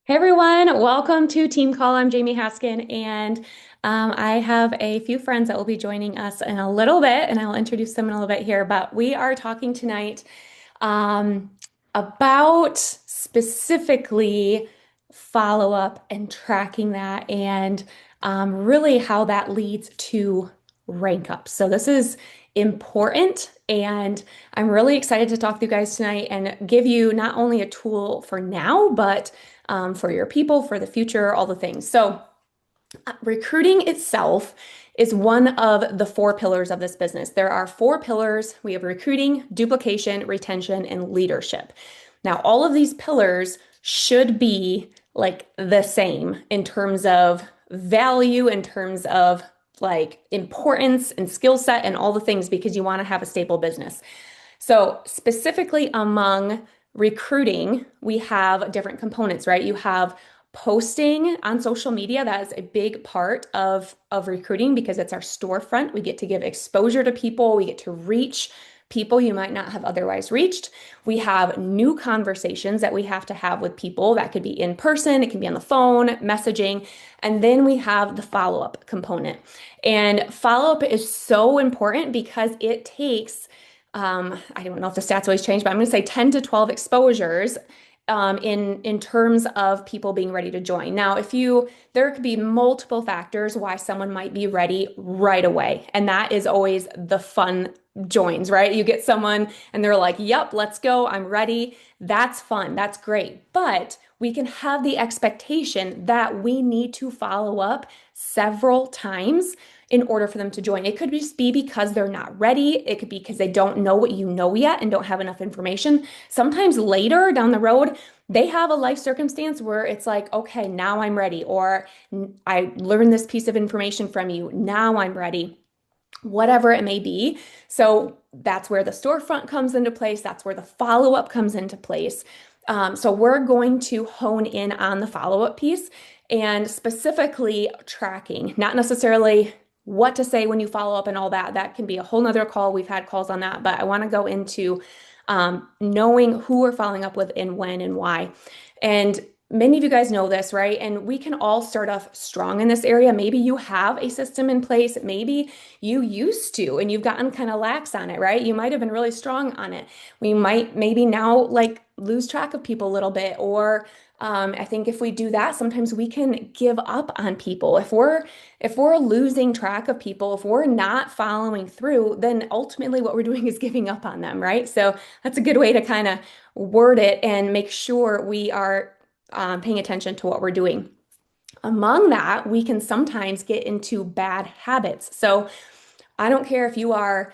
Hey everyone, welcome to Team Call. I'm Jamie Haskin, and I have a few friends that will be joining us in a little bit, and I'll introduce them in a little bit here. But we are talking tonight um, about specifically follow up and tracking that, and really how that leads to rank up. So this is important, and I'm really excited to talk to you guys tonight and give you not only a tool for now, but for your people, for the future, all the things. So, recruiting itself is one of the four pillars of this business. There are four pillars. We have recruiting, duplication, retention, and leadership. Now, all of these pillars should be like the same in terms of value, in terms of like importance and skill set and all the things because you want to have a stable business. So, specifically among recruiting, we have different components, right? You have posting on social media. That is a big part of recruiting because it's our storefront. We get to give exposure to people, we get to reach people you might not have otherwise reached. We have new conversations that we have to have with people. That could be in person, it can be on the phone, messaging. And then we have the follow-up component. And follow-up is so important because it takes I don't know if the stats always change, but I'm going to say 10 to 12 exposures in terms of people being ready to join. Now, there could be multiple factors why someone might be ready right away, and that is always the fun joins, right? You get someone and they're like, "Yep, let's go. I'm ready." That's fun. That's great. But we can have the expectation that we need to follow up several times in order for them to join. It could just be because they're not ready. It could be because they don't know what you know yet and don't have enough information. Sometimes later down the road, they have a life circumstance where it's like, okay, now I'm ready, or I learned this piece of information from you. Now I'm ready, whatever it may be. So that's where the storefront comes into place. That's where the follow-up comes into place. So we're going to hone in on the follow-up piece and specifically tracking, not necessarily what to say when you follow up and all that. That can be a whole nother call. We've had calls on that, but I want to go into knowing who we're following up with and when and why. And many of you guys know this, right? And we can all start off strong in this area. Maybe you have a system in place. Maybe you used to, and you've gotten kind of lax on it, right? You might have been really strong on it. We might maybe now like lose track of people a little bit, or I think if we do that, sometimes we can give up on people. If we're losing track of people, if we're not following through, then ultimately what we're doing is giving up on them, right? So that's a good way to kind of word it and make sure we are paying attention to what we're doing. Among that, we can sometimes get into bad habits. So I don't care if you are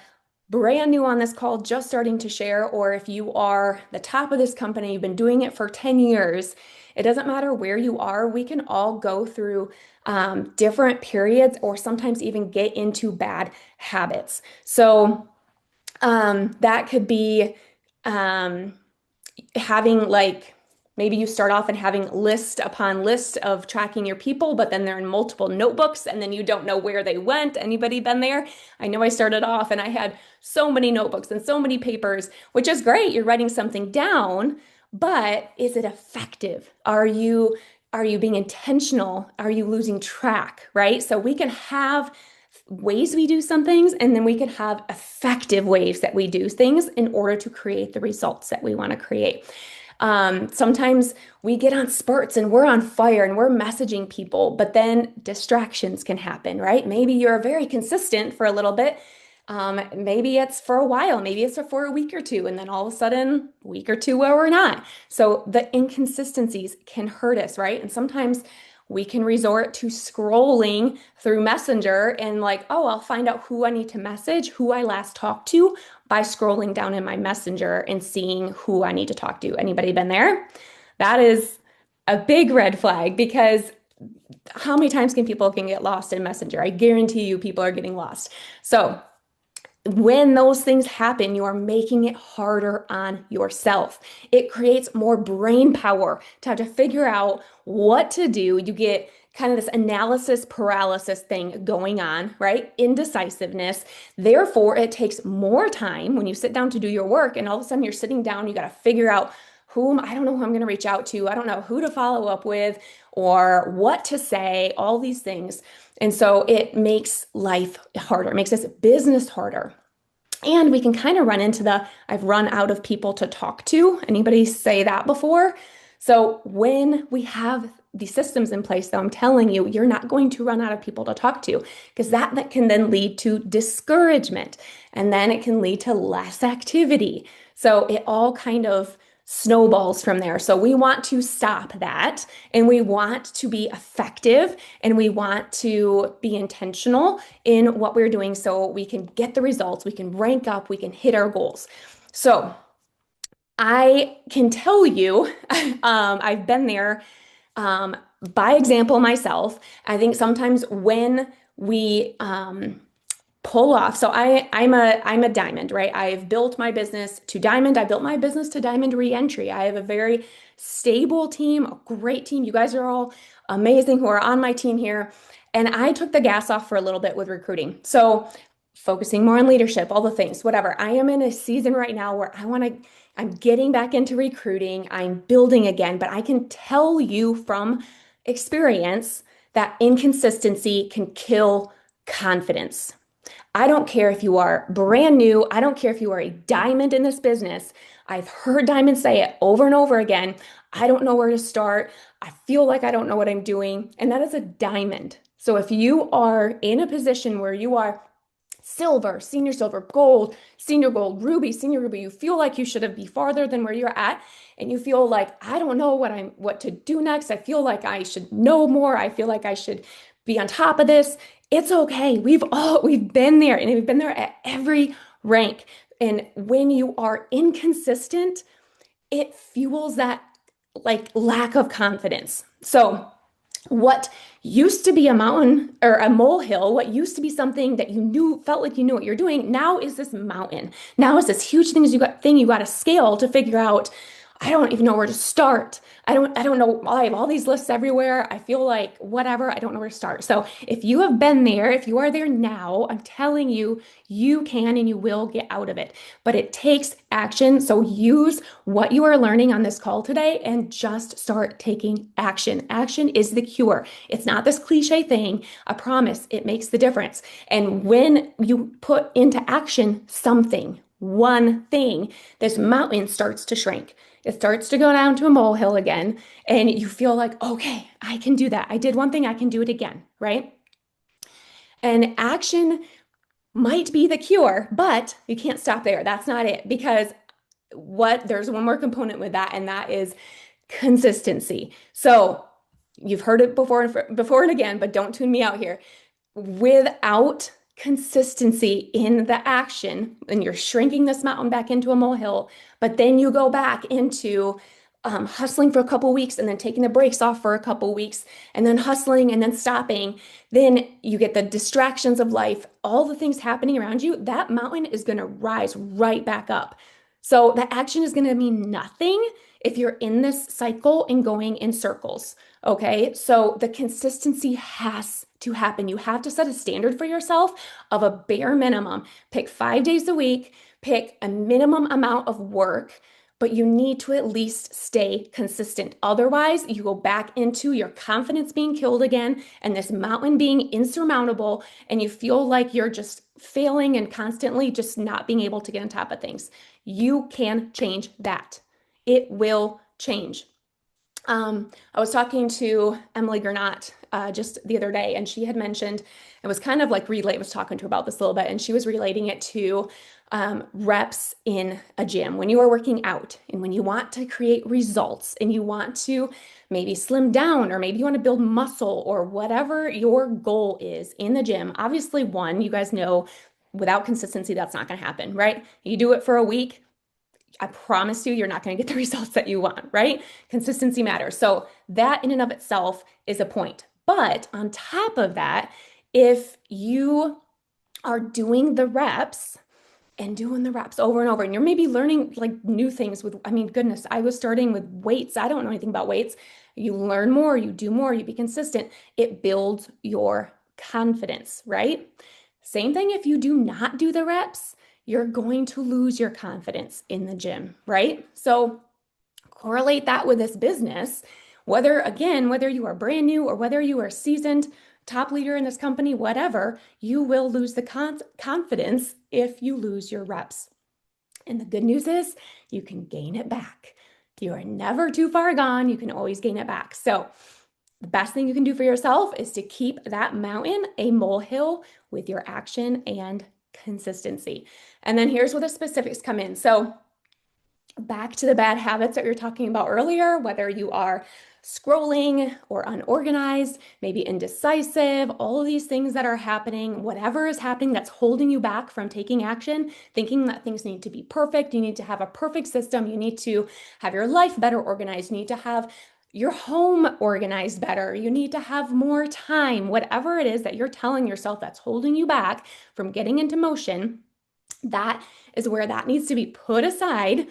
brand new on this call, just starting to share, or if you are the top of this company, you've been doing it for 10 years. It doesn't matter where you are. We can all go through different periods or sometimes even get into bad habits. So that could be um, having like maybe you start off and having list upon list of tracking your people, but then they're in multiple notebooks and then you don't know where they went. Anybody been there? I know I started off and I had so many notebooks and so many papers, which is great. You're writing something down, but is it effective? Are you being intentional? Are you losing track, right? So we can have ways we do some things, and then we can have effective ways that we do things in order to create the results that we want to create. Sometimes we get on spurts and we're on fire and we're messaging people, but then distractions can happen, right? Maybe you're very consistent for a little bit. Maybe it's for a while, maybe it's for a week or two, and then all of a sudden, a week or two where we're not. So the inconsistencies can hurt us, right? And sometimes we can resort to scrolling through Messenger and like, oh, I'll find out who I need to message, who I last talked to by scrolling down in my Messenger and seeing who I need to talk to. Anybody been there? That is a big red flag because how many times can get lost in Messenger? I guarantee you people are getting lost. So when those things happen, you are making it harder on yourself. It creates more brain power to have to figure out what to do. You get kind of this analysis paralysis thing going on, right? Indecisiveness. Therefore, it takes more time when you sit down to do your work, and all of a sudden you're sitting down, you got to figure out I don't know who I'm going to reach out to. I don't know who to follow up with or what to say, all these things. And so it makes life harder. It makes this business harder. And we can kind of run into I've run out of people to talk to. Anybody say that before? So when we have these systems in place, though, I'm telling you, you're not going to run out of people to talk to because that can then lead to discouragement and then it can lead to less activity. So it all kind of snowballs from there. So we want to stop that and we want to be effective and we want to be intentional in what we're doing so we can get the results, we can rank up, we can hit our goals. So I can tell you, I've been there by example myself. I think sometimes when we pull off. So I'm a diamond, right? I've built my business to diamond. I built my business to diamond reentry. I have a very stable team, a great team. You guys are all amazing who are on my team here. And I took the gas off for a little bit with recruiting. So focusing more on leadership, all the things, whatever. I am in a season right now where I'm getting back into recruiting. I'm building again, but I can tell you from experience that inconsistency can kill confidence. I don't care if you are brand new. I don't care if you are a diamond in this business. I've heard diamonds say it over and over again. I don't know where to start. I feel like I don't know what I'm doing. And that is a diamond. So if you are in a position where you are silver, senior gold, ruby, senior ruby, you feel like you should be farther than where you're at, and you feel like I don't know what to do next. I feel like I should know more. I feel like I should be on top of this. It's okay. We've been there and we've been there at every rank. And when you are inconsistent, it fuels that like lack of confidence. So what used to be a mountain or a molehill, what used to be something that you knew, felt like you knew what you're doing, now is this mountain. Now is this huge thing you got to scale to figure out. I don't even know where to start. I don't know. I have all these lists everywhere. I feel like whatever, I don't know where to start. So if you have been there, if you are there now, I'm telling you, you can and you will get out of it. But it takes action. So use what you are learning on this call today and just start taking action. Action is the cure. It's not this cliche thing. I promise it makes the difference. And when you put into action something, one thing, this mountain starts to shrink. It starts to go down to a molehill again, and you feel like, okay, I can do that. I did one thing, I can do it again, right? And action might be the cure, but you can't stop there. That's not it because there's one more component with that, and that is consistency. So you've heard it before and again, but don't tune me out here. Without consistency in the action, and you're shrinking this mountain back into a molehill, but then you go back into hustling for a couple weeks and then taking the brakes off for a couple weeks and then hustling and then stopping, then you get the distractions of life, all the things happening around you, that mountain is going to rise right back up. So that action is going to mean nothing if you're in this cycle and going in circles. Okay. So the consistency has to happen. You have to set a standard for yourself of a bare minimum. Pick 5 days a week, pick a minimum amount of work, but you need to at least stay consistent. Otherwise, you go back into your confidence being killed again and this mountain being insurmountable, and you feel like you're just failing and constantly just not being able to get on top of things. You can change that. It will change. I was talking to Emily Gernot just the other day, and she had mentioned, it was kind of like I was talking to her about this a little bit, and she was relating it to reps in a gym. When you are working out and when you want to create results and you want to maybe slim down or maybe you want to build muscle or whatever your goal is in the gym, obviously, one, you guys know without consistency, that's not going to happen, right? You do it for a week. I promise you're not going to get the results that you want, right? Consistency matters. So that in and of itself is a point. But on top of that, if you are doing the reps and doing the reps over and over, and you're maybe learning like new things goodness, I was starting with weights. I don't know anything about weights. You learn more, you do more, you be consistent. It builds your confidence, right? Same thing if you do not do the reps, you're going to lose your confidence in the gym, right? So Correlate that with this business, whether you are brand new or whether you are seasoned, top leader in this company, whatever, you will lose the confidence if you lose your reps. And the good news is you can gain it back. You are never too far gone. You can always gain it back. So the best thing you can do for yourself is to keep that mountain a molehill with your action and consistency. And then here's where the specifics come in. So back to the bad habits that we were talking about earlier, whether you are scrolling or unorganized, maybe indecisive, all of these things that are happening, whatever is happening that's holding you back from taking action, thinking that things need to be perfect, you need to have a perfect system, you need to have your life better organized, you need to have your home organized better, you need to have more time, whatever it is that you're telling yourself that's holding you back from getting into motion, that is where that needs to be put aside.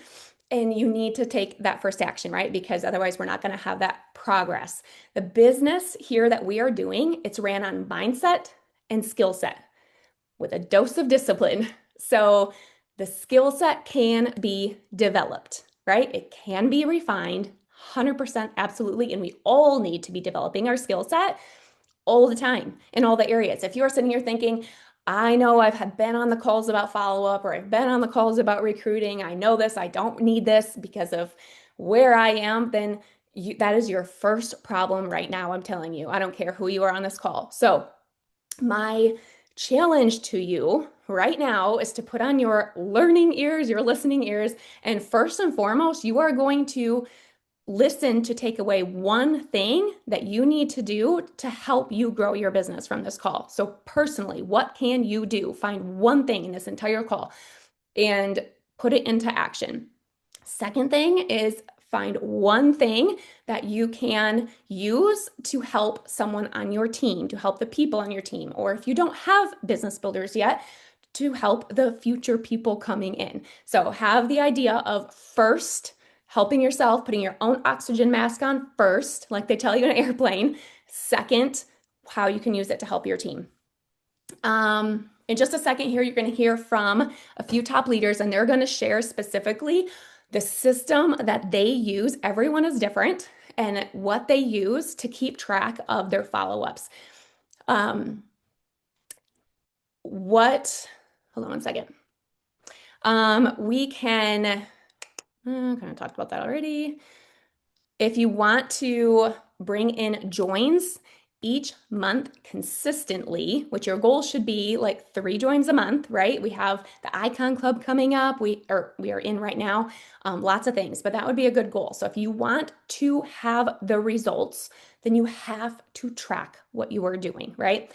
And you need to take that first action, right? Because otherwise we're not going to have that progress. The business here that we are doing, it's ran on mindset and skill set with a dose of discipline. So the skill set can be developed, right? It can be refined, 100% absolutely. And we all need to be developing our skill set all the time in all the areas. If you're sitting here thinking, I know I've been on the calls about follow-up or I've been on the calls about recruiting, I know this, I don't need this because of where I am, then that is your first problem right now, I'm telling you. I don't care who you are on this call. So my challenge to you right now is to put on your learning ears, your listening ears, and first and foremost, you are going to listen to take away one thing that you need to do to help you grow your business from this call. So personally, what can you do? Find one thing in this entire call and put it into action. Second thing is find one thing that you can use to help someone on your team, to help the people on your team, or if you don't have business builders yet, to help the future people coming in. So have the idea of first helping yourself, putting your own oxygen mask on first, like they tell you in an airplane. Second, how you can use it to help your team. In just a second here, you're going to hear from a few top leaders, and they're going to share specifically the system that they use. Everyone is different, and what they use to keep track of their follow-ups. Hold on one second. We can kind of talked about that already. If you want to bring in joins each month consistently, which your goal should be like 3 joins a month, right? We have the Icon Club coming up. We are in right now, lots of things, but that would be a good goal. So if you want to have the results, then you have to track what you are doing, right?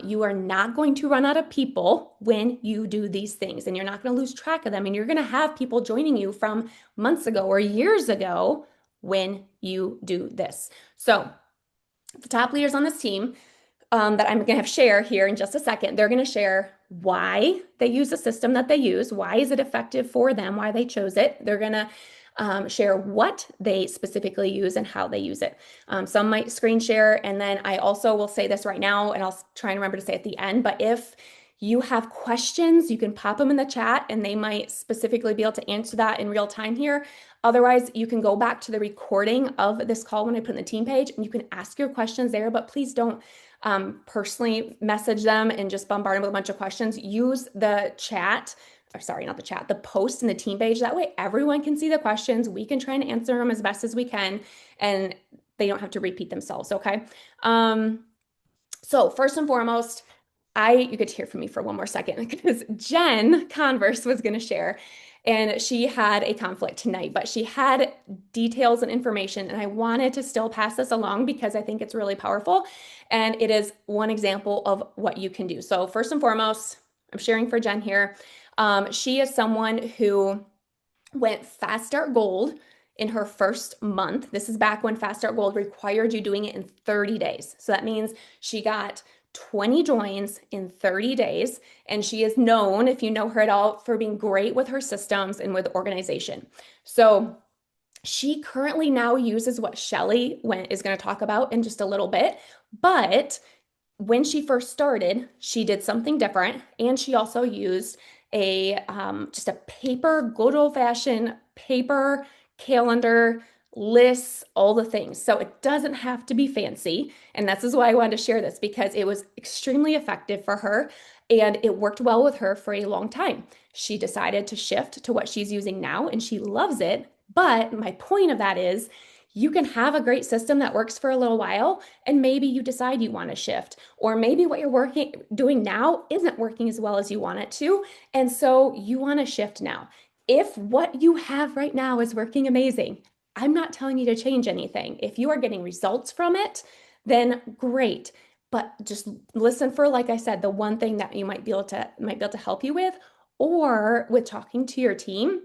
You are not going to run out of people when you do these things, and you're not going to lose track of them. And you're going to have people joining you from months ago or years ago when you do this. So the top leaders on this team that I'm going to have share here in just a second, they're going to share why they use the system that they use, why is it effective for them, why they chose it. They're going to share what they specifically use and how they use it. Some might screen share, and then I also will say this right now, and I'll try and remember to say at the end, but if you have questions, you can pop them in the chat and they might specifically be able to answer that in real time here. Otherwise, you can go back to the recording of this call when I put in the team page and you can ask your questions there, but please don't personally message them and just bombard them with a bunch of questions. Use the chat, or sorry, not the chat, the post in the team page. That way everyone can see the questions. We can try and answer them as best as we can and they don't have to repeat themselves, okay? So first and foremost, you get to hear from me for one more second because Jen Converse was going to share and she had a conflict tonight, but she had details and information and I wanted to still pass this along because I think it's really powerful and it is one example of what you can do. So first and foremost, I'm sharing for Jen here. She is someone who went Fast Start Gold in her first month. This is back when Fast Start Gold required you doing it in 30 days. So that means she got 20 joins in 30 days. And she is known, if you know her at all, for being great with her systems and with organization. So she currently now uses what Shelly Wendt is going to talk about in just a little bit. But when she first started, she did something different. And she also used just a paper, good old fashioned paper calendar, lists, all the things. So it doesn't have to be fancy. And this is why I wanted to share this because it was extremely effective for her and it worked well with her for a long time. She decided to shift to what she's using now and she loves it. But my point of that is you can have a great system that works for a little while and maybe you decide you want to shift or maybe what you're doing now isn't working as well as you want it to and so you want to shift now. If what you have right now is working amazing, I'm not telling you to change anything. If you are getting results from it, then great. But just listen for, like I said, the one thing that you might be able to help you with, or with talking to your team.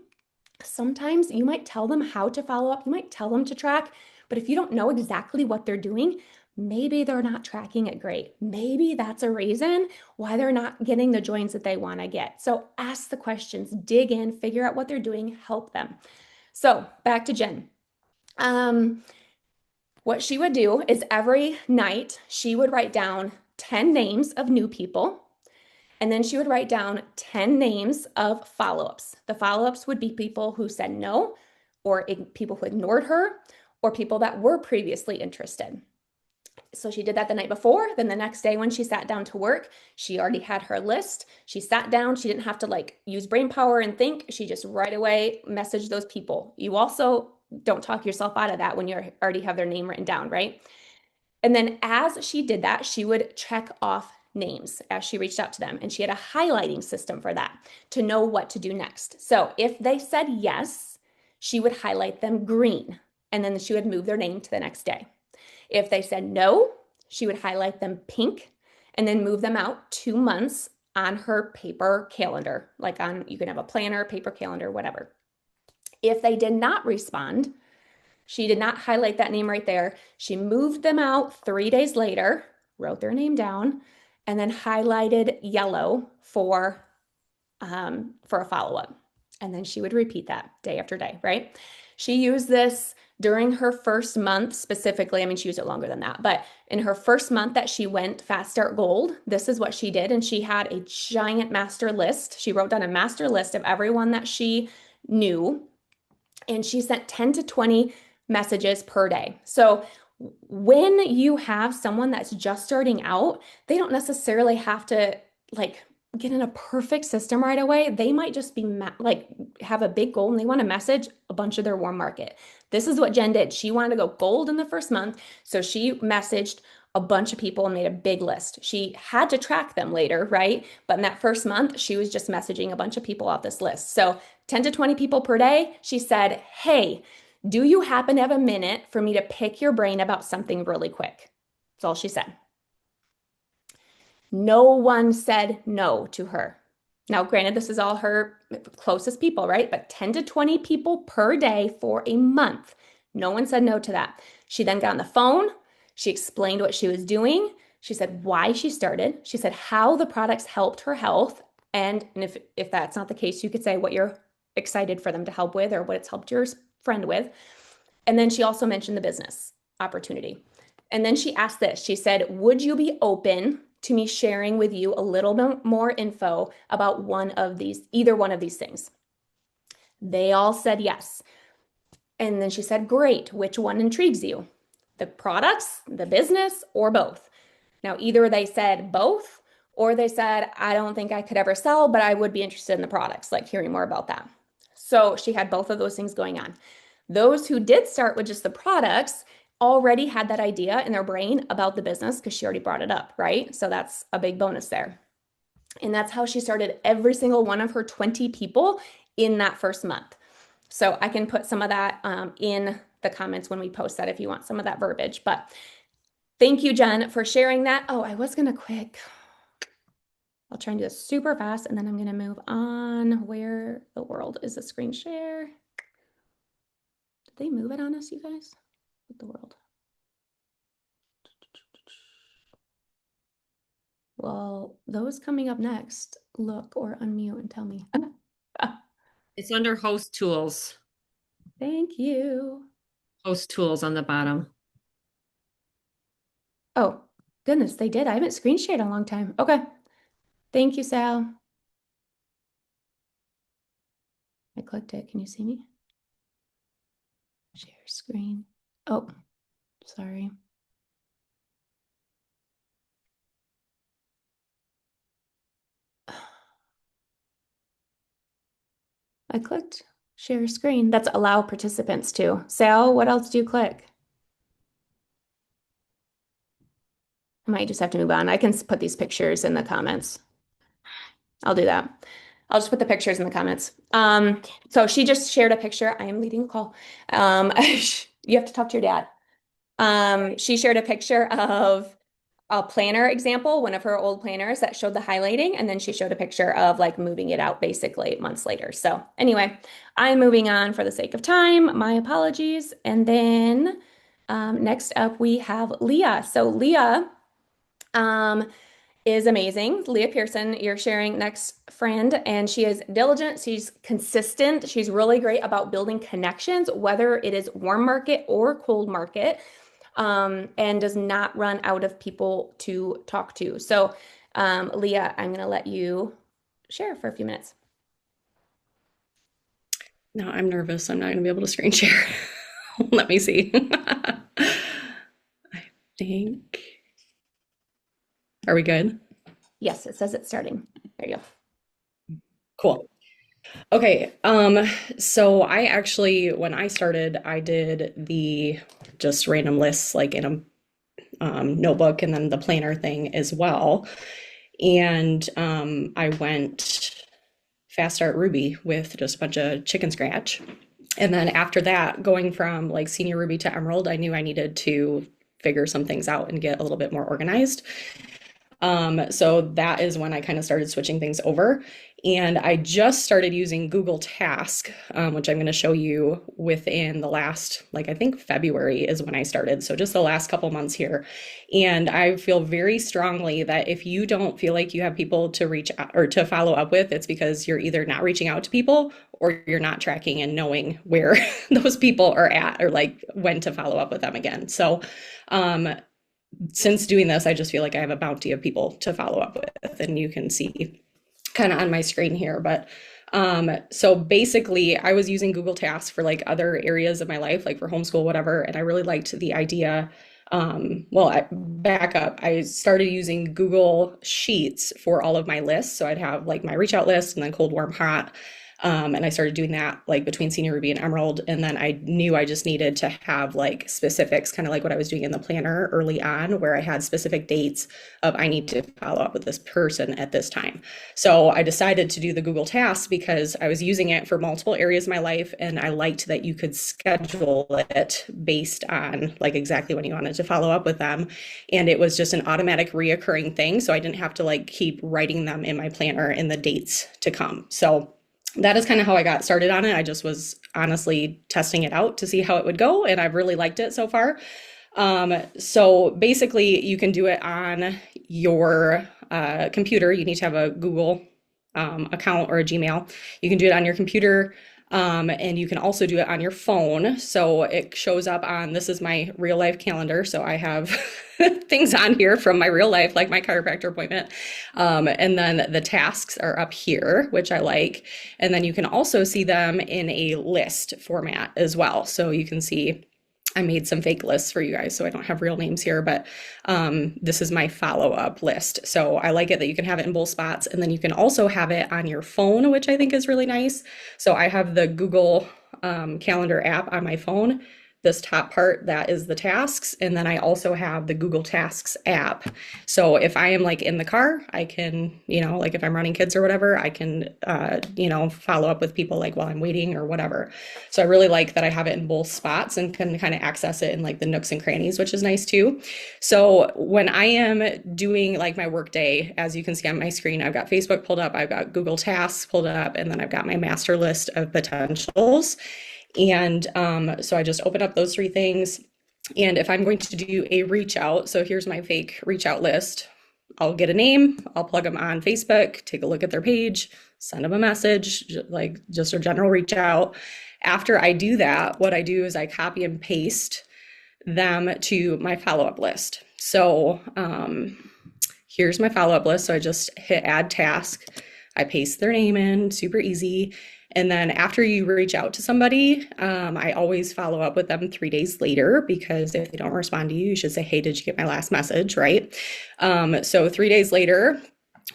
Sometimes you might tell them how to follow up, you might tell them to track, but if you don't know exactly what they're doing, maybe they're not tracking it great. Maybe that's a reason why they're not getting the joins that they want to get. So ask the questions, dig in, figure out what they're doing, help them. So back to Jen. Um, what she would do is every night she would write down 10 names of new people. And then she would write down 10 names of follow ups. The follow ups would be people who said no, or people who ignored her, or people that were previously interested. So she did that the night before. Then the next day, when she sat down to work, she already had her list. She sat down. She didn't have to like use brain power and think. She just right away messaged those people. You also don't talk yourself out of that when you already have their name written down, right? And then as she did that, she would check off names as she reached out to them. And she had a highlighting system for that to know what to do next. So if they said yes, she would highlight them green and then she would move their name to the next day. If they said no, she would highlight them pink and then move them out 2 months on her paper calendar, like on, you can have a planner, paper calendar, whatever. If they did not respond, she did not highlight that name right there. She moved them out 3 days later, wrote their name down, and then highlighted yellow for a follow-up. And then she would repeat that day after day, right? She used this during her first month specifically. I mean, she used it longer than that, but in her first month that she went Fast Start Gold, this is what she did. And she had a giant master list. She wrote down a master list of everyone that she knew, and she sent 10 to 20 messages per day. So when you have someone that's just starting out, they don't necessarily have to like get in a perfect system right away. They might just be like have a big goal and they want to message a bunch of their warm market. This is what Jen did. She wanted to go gold in the first month, so she messaged a bunch of people and made a big list. She had to track them later, right? But in that first month, she was just messaging a bunch of people off this list. So 10 to 20 people per day. She said, "Hey, do you happen to have a minute for me to pick your brain about something really quick?" That's all she said. No one said no to her. Now, granted, this is all her closest people, right? But 10 to 20 people per day for a month. No one said no to that. She then got on the phone. She explained what she was doing. She said why she started. She said how the products helped her health. And if that's not the case, you could say what you're excited for them to help with or what it's helped your friend with. And then she also mentioned the business opportunity. And then she asked this. She said, "Would you be open to me sharing with you a little bit more info about either one of these things?" They all said yes. And then she said, "Great. Which one intrigues you? The products, the business, or both?" Now, either they said both or they said, "I don't think I could ever sell, but I would be interested in the products, like hearing more about that." So she had both of those things going on. Those who did start with just the products already had that idea in their brain about the business because she already brought it up, right? So that's a big bonus there. And that's how she started every single one of her 20 people in that first month. So I can put some of that in the comments when we post that if you want some of that verbiage. But thank you, Jen, for sharing that. Oh, I was going to quick. I'll try and do this super fast, and then I'm going to move on. Where the world is the screen share? Did they move it on us, you guys? What the world? Well, those coming up next, look or unmute and tell me. It's under host tools. Thank you. Host tools on the bottom. Oh, goodness, they did. I haven't screen shared in a long time. Okay. Thank you, Sal. I clicked it. Can you see me? Share screen. Oh, sorry. I clicked share screen. That's allow participants to. Sal, what else do you click? I might just have to move on. I can put these pictures in the comments. I'll do that. I'll just put the pictures in the comments. So she just shared a picture. I am leading a call. You have to talk to your dad. She shared a picture of a planner example, one of her old planners that showed the highlighting, and then she showed a picture of like moving it out basically months later. So anyway, I'm moving on for the sake of time. My apologies. And then next up we have Leah. So Leah um, is amazing. Leah Pearson, you're sharing next friend, and she is diligent. She's consistent. She's really great about building connections, whether it is warm market or cold market, and does not run out of people to talk to. So, Leah, I'm going to let you share for a few minutes. No, I'm nervous. I'm not going to be able to screen share. Let me see. I think. Are we good? Yes, it says it's starting. There you go. Cool. Okay. So I actually, when I started, I did the just random lists like in a notebook and then the planner thing as well. And I went fast start Ruby with just a bunch of chicken scratch. And then after that, going from like senior Ruby to Emerald, I knew I needed to figure some things out and get a little bit more organized. So that is when I kind of started switching things over. And I just started using Google Task, which I'm going to show you within the last, like I think February is when I started. So just the last couple months here. And I feel very strongly that if you don't feel like you have people to reach out or to follow up with, it's because you're either not reaching out to people or you're not tracking and knowing where those people are at or like when to follow up with them again. So, since doing this, I just feel like I have a bounty of people to follow up with, and you can see kind of on my screen here. But so basically, I was using Google Tasks for like other areas of my life, like for homeschool, whatever, and I really liked the idea. Back up. I started using Google Sheets for all of my lists, so I'd have like my reach out list and then cold, warm, hot. And I started doing that like between Senior Ruby and Emerald. And then I knew I just needed to have like specifics, kind of like what I was doing in the planner early on, where I had specific dates of I need to follow up with this person at this time. So I decided to do the Google Tasks because I was using it for multiple areas of my life. And I liked that you could schedule it based on like exactly when you wanted to follow up with them. And it was just an automatic reoccurring thing. So I didn't have to like keep writing them in my planner in the dates to come. So that is kind of how I got started on it. I just was honestly testing it out to see how it would go, and I've really liked it so far. So basically, you can do it on your computer. You need to have a Google account or a Gmail. You can do it on your computer. And you can also do it on your phone. So it shows up on, this is my real life calendar. So I have things on here from my real life, like my chiropractor appointment. And then the tasks are up here, which I like. And then you can also see them in a list format as well. So you can see I made some fake lists for you guys, so I don't have real names here, but this is my follow-up list. So I like it that you can have it in both spots, and then you can also have it on your phone, which I think is really nice. So I have the Google Calendar app on my phone. This top part, that is the tasks. And then I also have the Google Tasks app. So if I am like in the car, I can, like if I'm running kids or whatever, I can, follow up with people like while I'm waiting or whatever. So I really like that I have it in both spots and can kind of access it in like the nooks and crannies, which is nice too. So when I am doing like my work day, as you can see on my screen, I've got Facebook pulled up, I've got Google Tasks pulled up, and then I've got my master list of potentials. And so I just open up those three things. And if I'm going to do a reach out, so here's my fake reach out list. I'll get a name, I'll plug them on Facebook, take a look at their page, send them a message, like just a general reach out. After I do that, what I do is I copy and paste them to my follow-up list. So here's my follow-up list. So I just hit add task. I paste their name in, super easy. And then after you reach out to somebody, I always follow up with them 3 days later because if they don't respond to you, you should say, hey, did you get my last message? Right. So 3 days later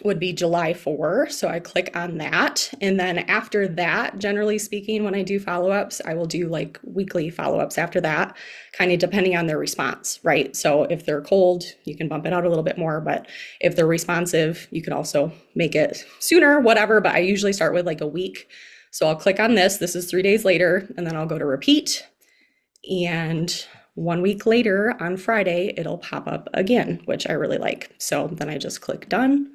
would be July 4. So I click on that. And then after that, generally speaking, when I do follow-ups, I will do like weekly follow-ups after that, kind of depending on their response, right? So if they're cold, you can bump it out a little bit more, but if they're responsive, you can also make it sooner, whatever. But I usually start with like a week. So I'll click on this. This is 3 days later, and then I'll go to repeat. And 1 week later on Friday, it'll pop up again, which I really like. So then I just click done.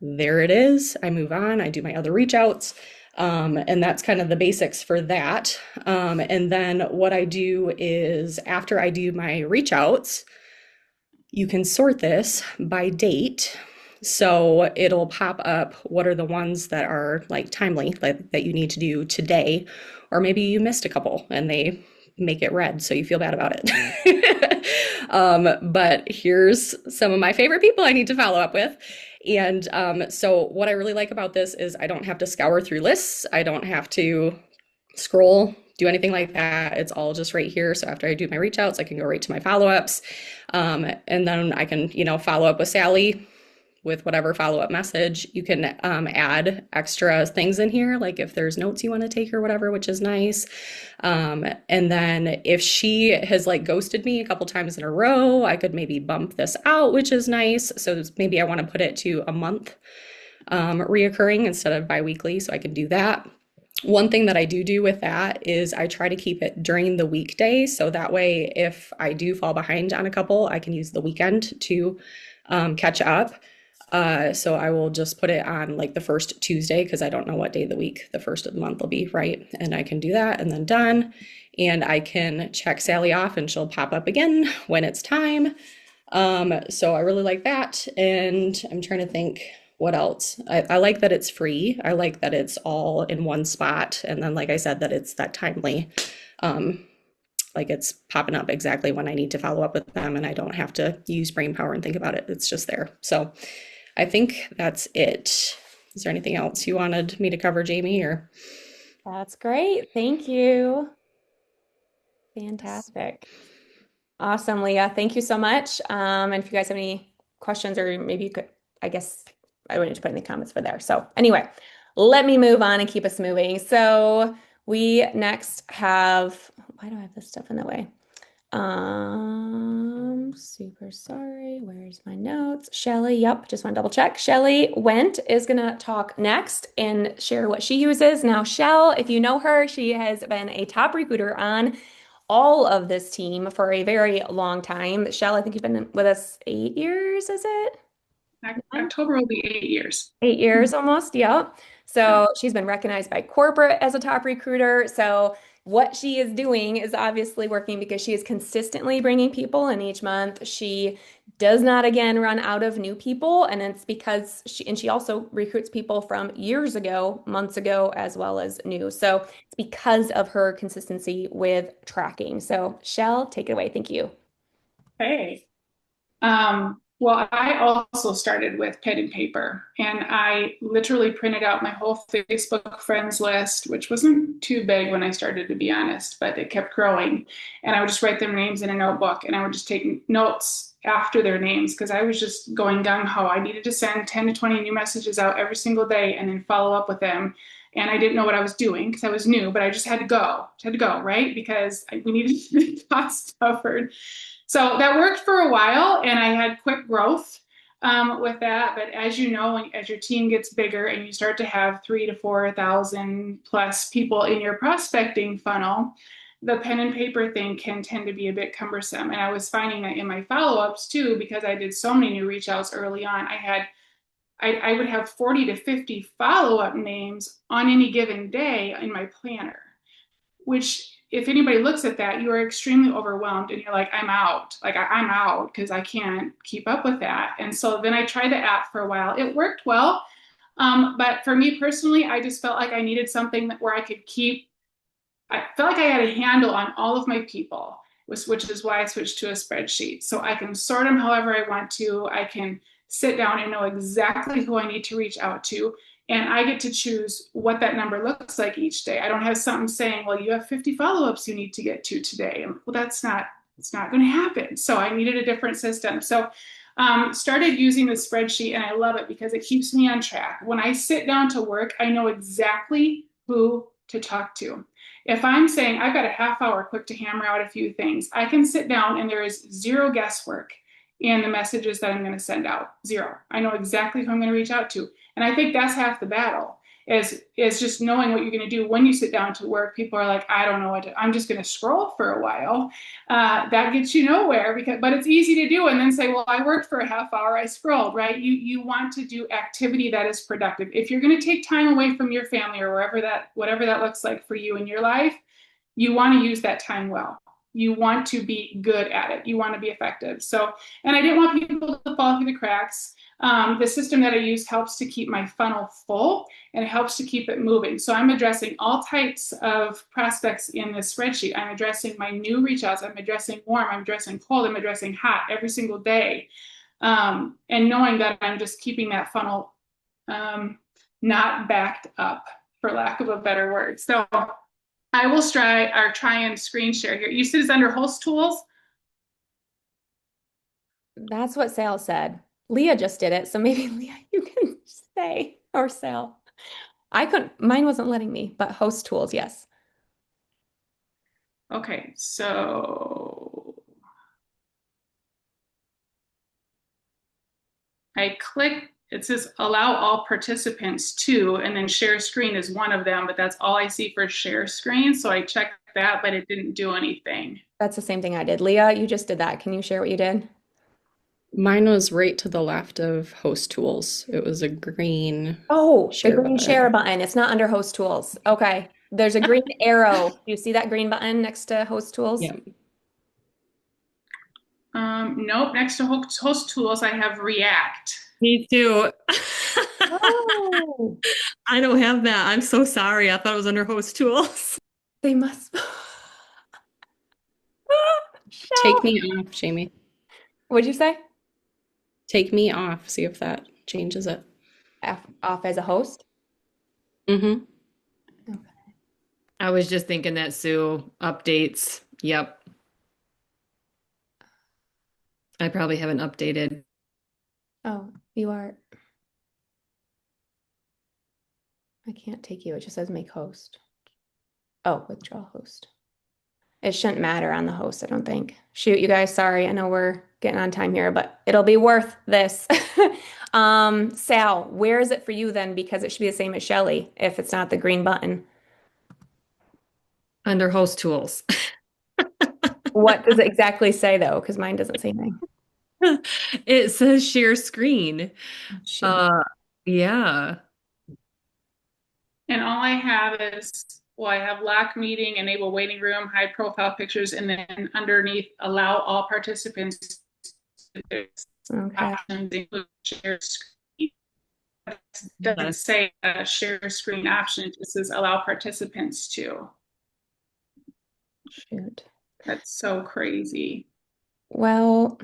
There it is. I move on. I do my other reach outs. And that's kind of the basics for that. And then what I do is after I do my reach outs, you can sort this by date. So it'll pop up what are the ones that are like timely, like that you need to do today, or maybe you missed a couple and they make it red, so you feel bad about it. But here's some of my favorite people I need to follow up with. And so what I really like about this is I don't have to scour through lists. I don't have to scroll, do anything like that. It's all just right here. So after I do my reach outs, I can go right to my follow-ups. And then I can, follow up with Sally with whatever follow-up message. You can add extra things in here, like if there's notes you want to take or whatever, which is nice. And then if she has like ghosted me a couple times in a row, I could maybe bump this out, which is nice. So maybe I want to put it to a month reoccurring instead of biweekly, so I can do that. One thing that I do with that is I try to keep it during the weekday. So that way, if I do fall behind on a couple, I can use the weekend to catch up. So I will just put it on like the first Tuesday because I don't know what day of the week the first of the month will be, right? And I can do that and then done. And I can check Sally off and she'll pop up again when it's time. So I really like that. And I'm trying to think what else. I like that it's free. I like that it's all in one spot. And then, like I said, that it's that timely. Like it's popping up exactly when I need to follow up with them and I don't have to use brain power and think about it. It's just there. So I think that's it. Is there anything else you wanted me to cover, Jamie, or? That's great. Thank you. Fantastic. Awesome, Leah. Thank you so much. And if you guys have any questions, or maybe you could, I guess I would need to put in the comments for there. So anyway, let me move on and keep us moving. So we next have, why do I have this stuff in the way? Super sorry. Where's my notes? Shelly, yep, just want to double check. Shelly Wendt is gonna talk next and share what she uses. Now, Shell, if you know her, she has been a top recruiter on all of this team for a very long time. Shell, I think you've been with us 8 years, is it? October will be 8 years. 8 years almost, yeah. So she's been recognized by corporate as a top recruiter. So what she is doing is obviously working because she is consistently bringing people in each month. She does not again run out of new people, and it's because she also recruits people from years ago, months ago, as well as new. So it's because of her consistency with tracking. So Shell, take it away. Thank you. Hey. Well, I also started with pen and paper, and I literally printed out my whole Facebook friends list, which wasn't too big when I started, to be honest, but it kept growing. And I would just write their names in a notebook, and I would just take notes after their names because I was just going gung-ho. I needed to send 10 to 20 new messages out every single day and then follow up with them. And I didn't know what I was doing because I was new, but I just had to go, right? Because we needed the costs covered. So that worked for a while, and I had quick growth with that. But as you know, as your team gets bigger and you start to have 3,000 to 4,000 plus people in your prospecting funnel, the pen and paper thing can tend to be a bit cumbersome. And I was finding that in my follow-ups too, because I did so many new reach outs early on. I would have 40 to 50 follow-up names on any given day in my planner, which if anybody looks at that, you are extremely overwhelmed and you're like, I'm out. Like I'm out because I can't keep up with that. And so then I tried the app for a while. It worked well. But for me personally, I just felt like I needed something where I felt like I had a handle on all of my people, which is why I switched to a spreadsheet. So I can sort them however I want to. I can sit down and know exactly who I need to reach out to. And I get to choose what that number looks like each day. I don't have something saying, well, you have 50 follow-ups you need to get to today. And well, it's not going to happen. So I needed a different system. So started using the spreadsheet, and I love it because it keeps me on track. When I sit down to work, I know exactly who to talk to. If I'm saying I've got a half hour quick to hammer out a few things, I can sit down and there is zero guesswork in the messages that I'm going to send out. Zero. I know exactly who I'm going to reach out to. And I think that's half the battle is just knowing what you're going to do when you sit down to work. People are like, I don't know what to, I'm just going to scroll for a while. That gets you nowhere but it's easy to do and then say, well, I worked for a half hour, I scrolled, right? You want to do activity that is productive. If you're going to take time away from your family or whatever that looks like for you in your life, you want to use that time well. You want to be good at it. You want to be effective. So, and I didn't want people to fall through the cracks. The system that I use helps to keep my funnel full and it helps to keep it moving. So I'm addressing all types of prospects in this spreadsheet. I'm addressing my new reach outs. I'm addressing warm. I'm addressing cold. I'm addressing hot every single day. And knowing that I'm just keeping that funnel not backed up, for lack of a better word. So I will try and screen share here. You said it's under host tools? That's what Sal said. Leah just did it, so maybe Leah, you can say, or Sal. I couldn't, mine wasn't letting me, but host tools, yes. Okay, so I click, it says allow all participants to, and then share screen is one of them, but that's all I see for share screen. So I checked that, but it didn't do anything. That's the same thing I did. Leah, you just did that. Can you share what you did? Mine was right to the left of host tools. It was a green Oh, the share green button. share button. It's not under host tools. Okay. There's a green arrow. Do you see that green button next to host tools? Yeah. Nope, next to host tools, I have React. Me too. Oh, I don't have that. I'm so sorry. I thought it was under host tools. they must. Take me off, Jamie. What'd you say? Take me off. See if that changes it. Off as a host? Mm-hmm. Okay. I was just thinking that, Sue. Updates. Yep. I probably haven't updated. Oh, you are. I can't take you. It just says make host. Oh, withdraw host. It shouldn't matter on the host, I don't think. Shoot, you guys, sorry. I know we're getting on time here, but it'll be worth this. Sal, where is it for you then? Because it should be the same as Shelly if it's not the green button. Under host tools. What does it exactly say though? Because mine doesn't say anything. It says share screen. Shoot. Yeah. And all I have is, well, I have lock meeting, enable waiting room, hide profile pictures, and then underneath allow all participants to Okay. options include share screen. It doesn't say a share screen option, it just says allow participants to. Shoot. That's so crazy. Well,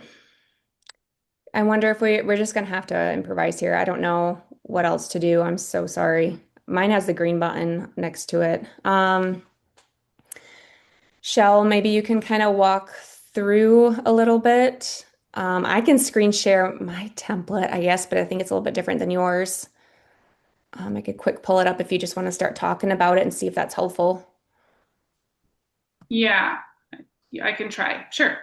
I wonder if we're just gonna have to improvise here. I don't know what else to do. I'm so sorry. Mine has the green button next to it. Shell, maybe you can kind of walk through a little bit. I can screen share my template, I guess, but I think it's a little bit different than yours. I could quick pull it up if you just want to start talking about it and see if that's helpful. Yeah, I can try. Sure.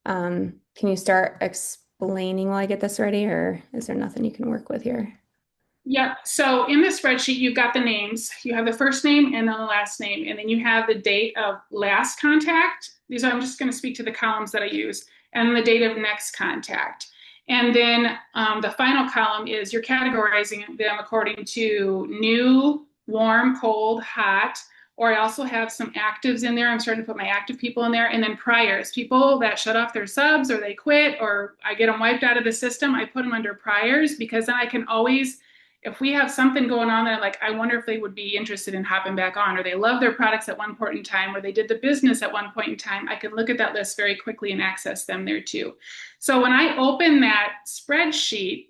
Can you start explaining while I get this ready, or is there nothing you can work with here? Yeah, so in the spreadsheet, you've got the names. You have the first name and then the last name, and then you have the date of last contact. These are, I'm just going to speak to the columns that I use, and the date of next contact. And then the final column is you're categorizing them according to new, warm, cold, hot, or I also have some actives in there. I'm starting to put my active people in there, and then priors, people that shut off their subs or they quit or I get them wiped out of the system. I put them under priors because then I can always, if we have something going on there, like I wonder if they would be interested in hopping back on, or they love their products at one point in time, or they did the business at one point in time, I can look at that list very quickly and access them there too. So when I open that spreadsheet,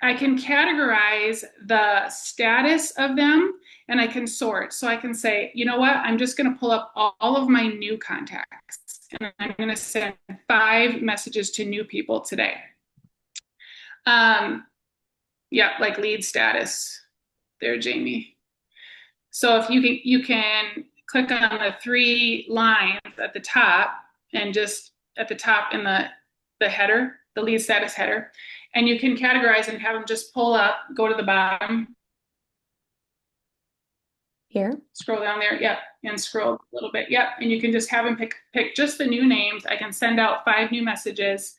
I can categorize the status of them and I can sort. So I can say, you know what, I'm just going to pull up all of my new contacts and I'm going to send 5 messages to new people today. Yeah, like lead status there, Jamie. So if you can click on the 3 lines at the top and just at the top in the header, the lead status header, and you can categorize and have them just pull up, go to the bottom. Here. Scroll down there, yep, and scroll a little bit, yep, and you can just have them pick just the new names. I can send out 5 new messages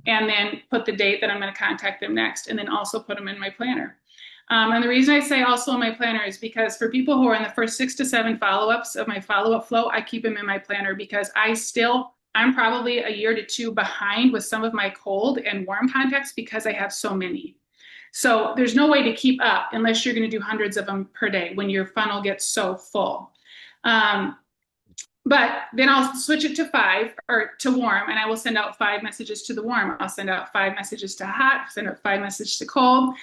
and then put the date that I'm going to contact them next, and then also put them in my planner. And the reason I say also in my planner is because for people who are in the first 6 to 7 follow-ups of my follow-up flow, I keep them in my planner because I'm probably a year to 2 behind with some of my cold and warm contacts because I have so many. So there's no way to keep up unless you're going to do hundreds of them per day when your funnel gets so full. But then I'll switch it to 5 or to warm, and I will send out 5 messages to the warm. I'll send out 5 messages to hot, send out 5 messages to cold.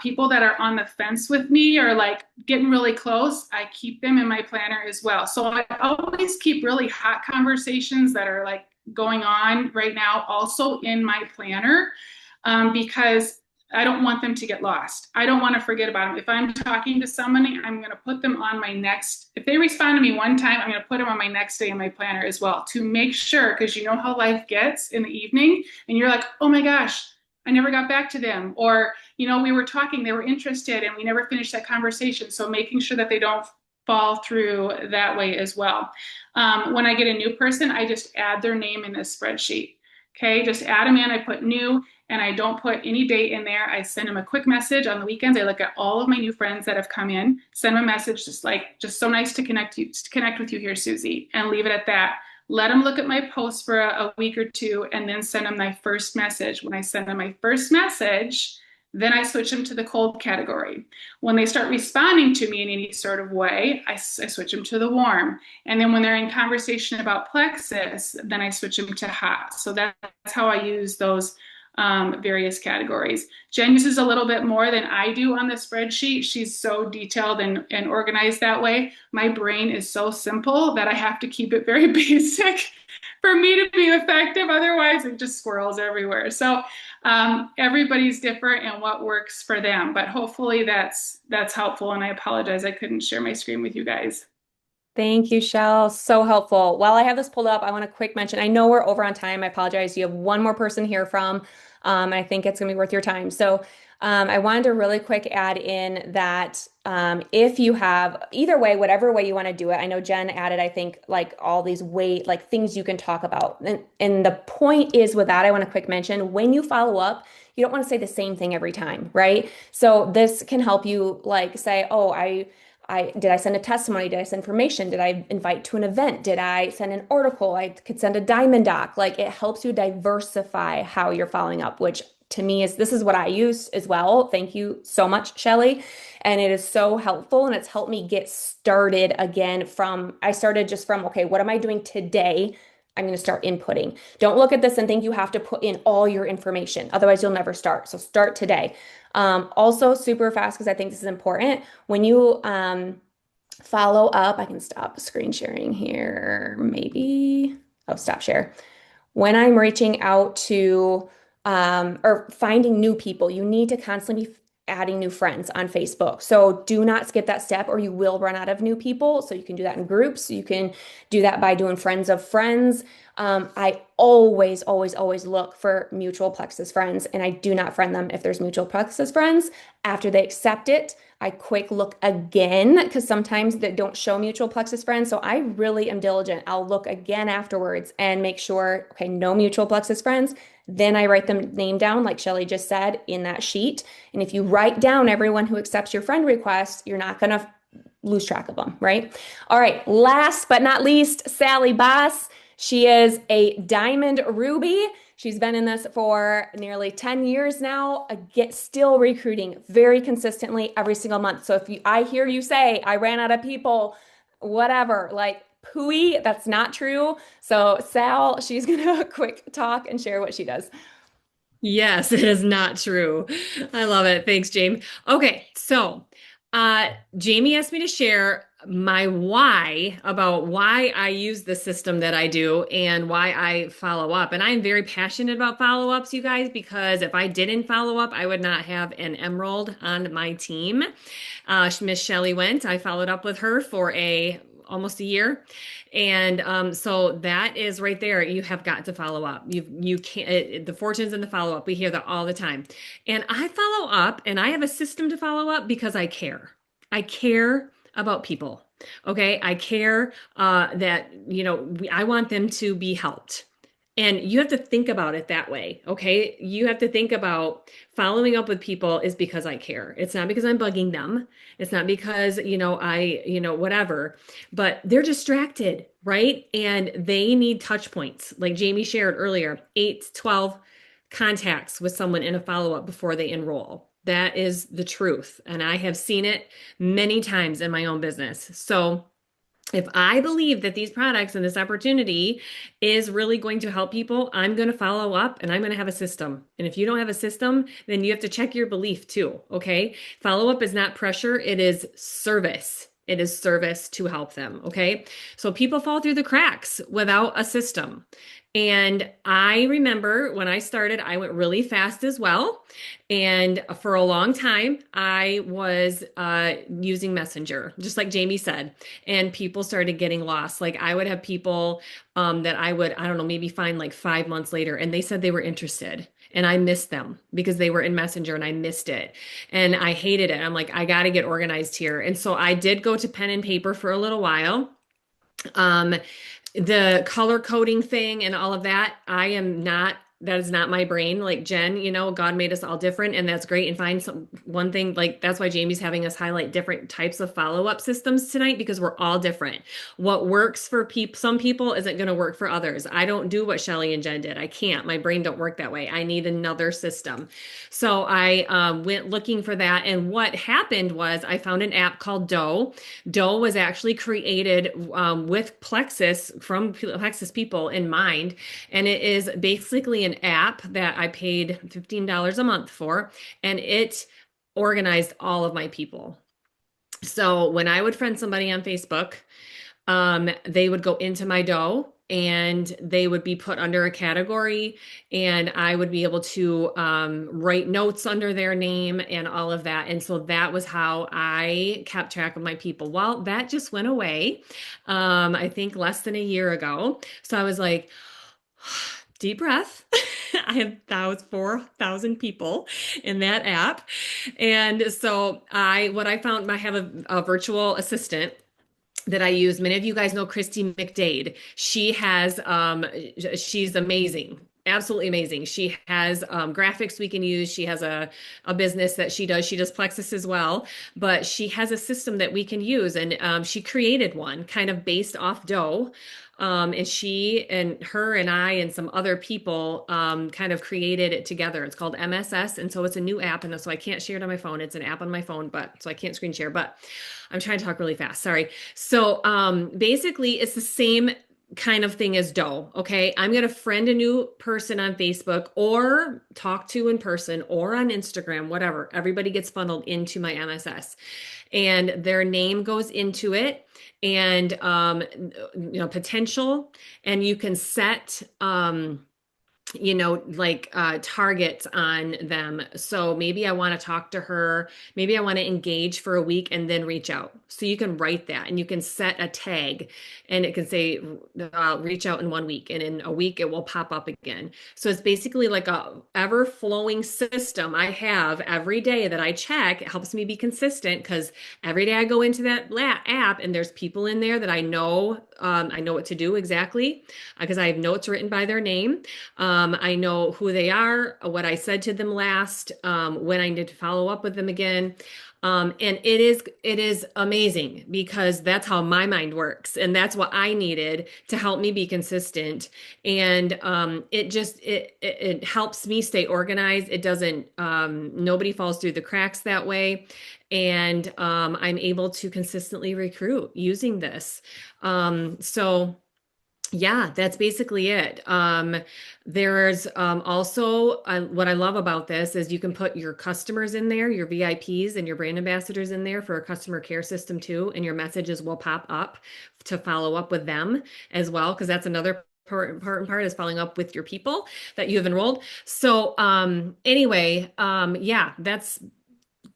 People that are on the fence with me or like getting really close, I keep them in my planner as well. So I always keep really hot conversations that are like going on right now also in my planner because I don't want them to get lost. I don't want to forget about them. If I'm talking to somebody, I'm going to put them on my next, if they respond to me one time, I'm going to put them on my next day in my planner as well to make sure, because you know how life gets in the evening and you're like, oh my gosh, I never got back to them. Or, you know, we were talking, they were interested and we never finished that conversation. So making sure that they don't fall through that way as well. When I get a new person, I just add their name in this spreadsheet. Okay, just add them in, I put new, and I don't put any date in there. I send them a quick message on the weekends. I look at all of my new friends that have come in, send them a message, just so nice to connect with you here, Susie, and leave it at that. Let them look at my posts for a week or 2, and then send them my first message. When I send them my first message, then I switch them to the cold category. When they start responding to me in any sort of way, I switch them to the warm. And then when they're in conversation about plexus, then I switch them to hot. So that's how I use those various categories. Jen uses a little bit more than I do on the spreadsheet. She's so detailed and organized that way. My brain is so simple that I have to keep it very basic for me to be effective. Otherwise, it just squirrels everywhere. So everybody's different and what works for them. But hopefully that's helpful. And I apologize I couldn't share my screen with you guys. Thank you, Shell. So helpful. While I have this pulled up, I want to quick mention, I know we're over on time. I apologize. You have one more person here from, and I think it's going to be worth your time. So I wanted to really quick add in that if you have either way, whatever way you want to do it, I know Jen added, I think, like all these like things you can talk about. And the point is with that, I want to quick mention when you follow up, you don't want to say the same thing every time, right? So this can help you like say, oh, did I send a testimony? Did I send information? Did I invite to an event? Did I send an article? I could send a diamond doc. Like it helps you diversify how you're following up, which to me this is what I use as well. Thank you so much, Shelly. And it is so helpful. And it's helped me get started again I started just from, okay, what am I doing today? I'm going to start inputting. Don't look at this and think you have to put in all your information. Otherwise, you'll never start. So start today. Also super fast, because I think this is important. When you follow up, I can stop screen sharing here, maybe. Oh, stop share. When I'm reaching out to or finding new people, you need to constantly be adding new friends on Facebook. So do not skip that step or you will run out of new people. So you can do that in groups. You can do that by doing friends of friends. I always, always, always look for mutual plexus friends, and I do not friend them if there's mutual plexus friends. After they accept it, I quick look again because sometimes they don't show mutual plexus friends. So I really am diligent. I'll look again afterwards and make sure, okay, no mutual plexus friends. Then I write them name down, like Shelly just said, in that sheet. And if you write down everyone who accepts your friend request, you're not going to lose track of them, right? All right, last but not least, Sally Baas. She is a diamond ruby. She's been in this for nearly 10 years now, still recruiting very consistently every single month. So I hear you say, I ran out of people, whatever, like pooey, that's not true. So Sal, she's gonna quick talk and share what she does. Yes, it is not true. I love it. Thanks, Jamie. Okay, so Jamie asked me to share my why about why I use the system that I do and why I follow up. And I'm very passionate about follow-ups, you guys, because if I didn't follow up, I would not have an Emerald on my team. Miss Shelly Wendt, I followed up with her for almost a year. And so that is right there. You have got to follow up. You can't, the fortunes in the follow up. We hear that all the time. And I follow up and I have a system to follow up because I care. I care about people. Okay. I care that, I want them to be helped. And you have to think about it that way. Okay. You have to think about following up with people is because I care. It's not because I'm bugging them. It's not because, whatever, but they're distracted, right? And they need touch points. Like Jamie shared earlier, 8 to 12 contacts with someone in a follow-up before they enroll. That is the truth. And I have seen it many times in my own business. So if I believe that these products and this opportunity is really going to help people, I'm going to follow up and I'm going to have a system. And if you don't have a system, then you have to check your belief too. Okay. Follow up is not pressure. It is service. It is service to help them. Okay. So people fall through the cracks without a system. And I remember when I started, I went really fast as well. And for a long time, I was using Messenger, just like Jamie said, and people started getting lost. Like I would have people that I don't know, maybe find like 5 months later, and they said they were interested. And I missed them because they were in Messenger and I missed it. And I hated it. I'm like, I got to get organized here. And so I did go to pen and paper for a little while. Um, the color coding thing and all of that, that is not my brain. Like Jen, God made us all different and that's great. And find one thing, like that's why Jamie's having us highlight different types of follow-up systems tonight because we're all different. What works for some people isn't going to work for others. I don't do what Shelly and Jen did. I can't. My brain don't work that way. I need another system. So I went looking for that. And what happened was I found an app called Doe. Doe was actually created with Plexus from Plexus people in mind. And it is basically an app that I paid $15 a month for, and it organized all of my people. So when I would friend somebody on Facebook, they would go into my Doe and they would be put under a category and I would be able to write notes under their name and all of that. And so that was how I kept track of my people. Well, that just went away, I think less than a year ago. So I was like, deep breath. I have 4,000 people in that app. And so what I found, I have a virtual assistant that I use. Many of you guys know Christy McDade. She's amazing. Absolutely amazing. She has graphics we can use. She has a business that she does. She does Plexus as well, but she has a system that we can use. And she created one kind of based off Doe. And she and her and I and some other people kind of created it together. It's called MSS. And so it's a new app. And so I can't share it on my phone. It's an app on my phone, so I can't screen share, but I'm trying to talk really fast. Sorry. So basically it's the same kind of thing as Doe. Okay. I'm going to friend a new person on Facebook or talk to in person or on Instagram, whatever. Everybody gets funneled into my MSS and their name goes into it and, potential, and you can set, targets on them. So maybe I want to talk to her. Maybe I want to engage for a week and then reach out. So you can write that and you can set a tag and it can say, reach out in 1 week. And in a week, it will pop up again. So it's basically like a ever flowing system I have every day that I check. It helps me be consistent because every day I go into that app and there's people in there that I know what to do exactly because I have notes written by their name. I know who they are, what I said to them last, when I need to follow up with them again. And it is amazing because that's how my mind works, and that's what I needed to help me be consistent. And it helps me stay organized. It doesn't nobody falls through the cracks that way, and I'm able to consistently recruit using this. So. Yeah, that's basically it. There's also what I love about this is you can put your customers in there, your VIPs and your brand ambassadors in there for a customer care system too, and your messages will pop up to follow up with them as well, because that's another important part is following up with your people that you have enrolled. So anyway, yeah, that's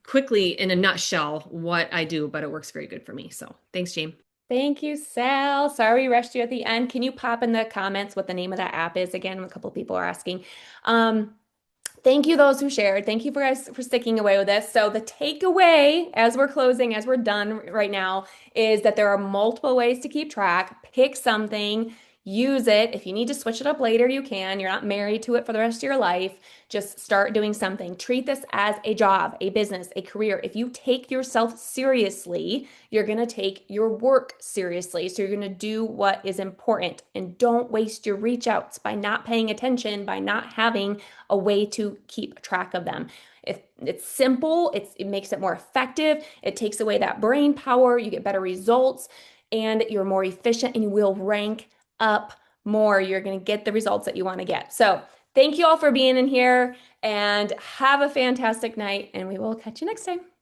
quickly in a nutshell what I do, but it works very good for me. So thanks, Jane. Thank you, Sal. Sorry we rushed you at the end. Can you pop in the comments what the name of that app is again? A couple people are asking. Um, Thank you, those who shared. Thank you for guys for sticking away with this. So the takeaway as we're closing, as we're done right now, is that there are multiple ways to keep track. Pick something, use it. If you need to switch it up later, you can. You're not married to it for the rest of your life. Just start doing something. Treat this as a job, a business, a career. If you take yourself seriously, you're going to take your work seriously. So you're going to do what is important, and don't waste your reach outs by not paying attention, by not having a way to keep track of them. If it's simple, it makes it more effective. It takes away that brain power. You get better results and you're more efficient and you will rank up more. You're going to get the results that you want to get. So, thank you all for being in here and have a fantastic night, and we will catch you next time.